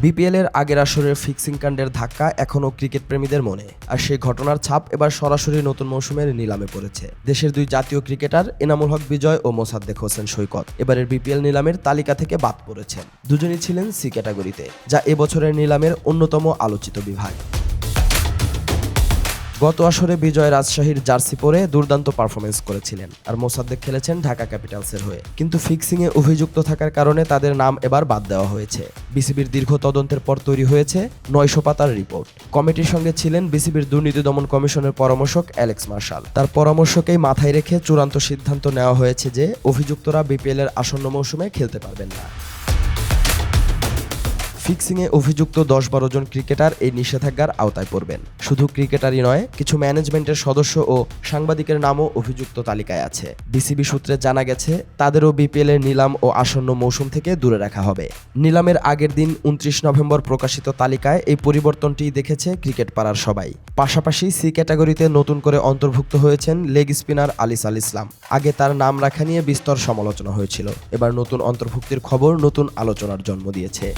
BPL এর আগের আসরের ফিক্সিং কাণ্ডের ধাক্কা এখনও ক্রিকেট প্রেমীদের মনে, আর সেই ঘটনার ছাপ এবার সরাসরি নতুন মৌসুমের নিলামে পড়েছে। দেশের দুই জাতীয় ক্রিকেটার এনামুল হক বিজয় ও মোসাদ্দেক হোসেন সৈকত এবারের বিপিএল নিলামের তালিকা থেকে বাদ পড়েছেন। দুজনই ছিলেন সি ক্যাটাগরিতে, যা এবছরের নিলামের অন্যতম আলোচিত বিভাগ। গত আসরে বিজয় রাজশাহীর জার্সি পরে দুর্দান্ত পারফরমেন্স করেছিলেন, আর মোসাদ্দেক খেলেছেন ঢাকা ক্যাপিটালসের হয়ে। কিন্তু ফিক্সিংয়ে অভিযুক্ত থাকার কারণে তাদের নাম এবার বাদ দেওয়া হয়েছে। বিসিবির দীর্ঘ তদন্তের পর তৈরি হয়েছে 900 পাতার রিপোর্ট। কমিটির সঙ্গে ছিলেন বিসিবির দুর্নীতি দমন কমিশনের পরামর্শক অ্যালেক্স মার্শাল। তার পরামর্শকেই মাথায় রেখে চূড়ান্ত সিদ্ধান্ত নেওয়া হয়েছে যে অভিযুক্তরা বিপিএল এর আসন্ন মৌসুমে খেলতে পারবেন না। ফিক্সিংয়ে অভিযুক্ত 10-12 জন ক্রিকেটার এই নিষেধাজ্ঞার আওতায় পড়বেন। শুধু ক্রিকেটারই নয়, কিছু ম্যানেজমেন্টের সদস্য ও সাংবাদিকের নামও অভিযুক্ত তালিকায় আছে। বিসিবি সূত্রে জানা গেছে তাদেরও বিপিএল এর নিলাম ও আসন্ন মৌসুম থেকে দূরে রাখা হবে। নিলামের আগের দিন 29 নভেম্বর প্রকাশিত তালিকায় এই পরিবর্তনটি দেখেছে ক্রিকেট পাড়ার সবাই। পাশাপাশি সি ক্যাটাগরিতে নতুন করে অন্তর্ভুক্ত হয়েছেন লেগ স্পিনার আলিস আল ইসলাম। আগে তার নাম রাখা নিয়ে বিস্তর সমালোচনা হয়েছিল। এবার নতুন অন্তর্ভুক্তির খবর নতুন আলোচনার জন্ম দিয়েছে।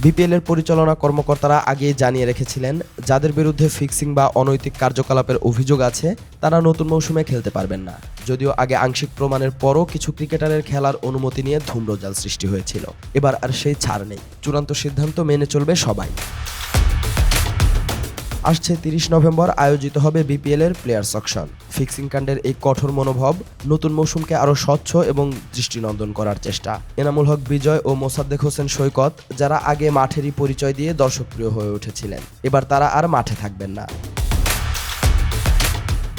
বিপিএল এর পরিচালনা কর্মকর্তারা আগেই জানিয়ে রেখেছিলেন, যাদের বিরুদ্ধে ফিক্সিং বা অনৈতিক কার্যকলাপের অভিযোগ আছে তারা নতুন মৌসুমে খেলতে পারবেন না। যদিও আগে আংশিক প্রমাণের পরও কিছু ক্রিকেটারের খেলার অনুমতি নিয়ে ধূম্রজাল সৃষ্টি হয়েছিল। এবার আর সেই ছাড় নেই, চূড়ান্ত সিদ্ধান্ত মেনে চলবে সবাই। আসছে 30 নভেম্বর আয়োজিত হবে বিপিএল এর প্লেয়ার্স অকশন। ফিক্সিং কাণ্ডের এই কঠোর মনোভাব নতুন মৌসুমকে আরও স্বচ্ছ এবং দৃষ্টিনন্দন করার চেষ্টা। এনামুল হক বিজয় ও মোসাদ্দেক হোসেন সৈকত, যারা আগে মাঠেরই পরিচয় দিয়ে দর্শকপ্রিয় হয়ে উঠেছিলেন, এবার তারা আর মাঠে থাকবেন না।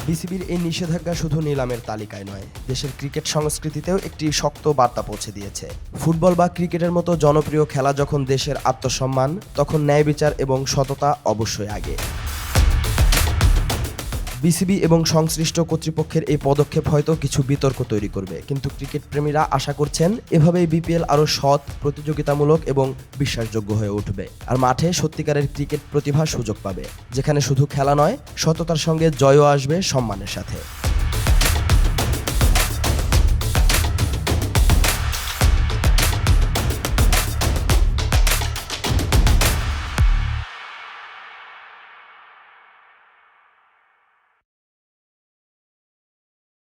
বিসিবির এই নিষেধাজ্ঞা শুধু নিলামের তালিকায় নয়, দেশের ক্রিকেট সংস্কৃতিতেও একটি শক্ত বার্তা পৌঁছে দিয়েছে। ফুটবল বা ক্রিকেটের মতো জনপ্রিয় খেলা যখন দেশের আত্মসম্মান, তখন ন্যায় বিচার এবং সততা অবশ্যই আগে। বিসিবি এবং সংশ্লিষ্ট কর্তৃপক্ষের এই পদক্ষেপ হয়তো কিছু বিতর্ক তৈরি করবে, কিন্তু ক্রিকেট প্রেমীরা আশা করছেন এভাবেই বিপিএল আরও সৎ, প্রতিযোগিতামূলক এবং বিশ্বাসযোগ্য হয়ে উঠবে। আর মাঠে সত্যিকারের ক্রিকেট প্রতিভা সুযোগ পাবে, যেখানে শুধু খেলা নয়, সততার সঙ্গে জয়ও আসবে সম্মানের সাথে।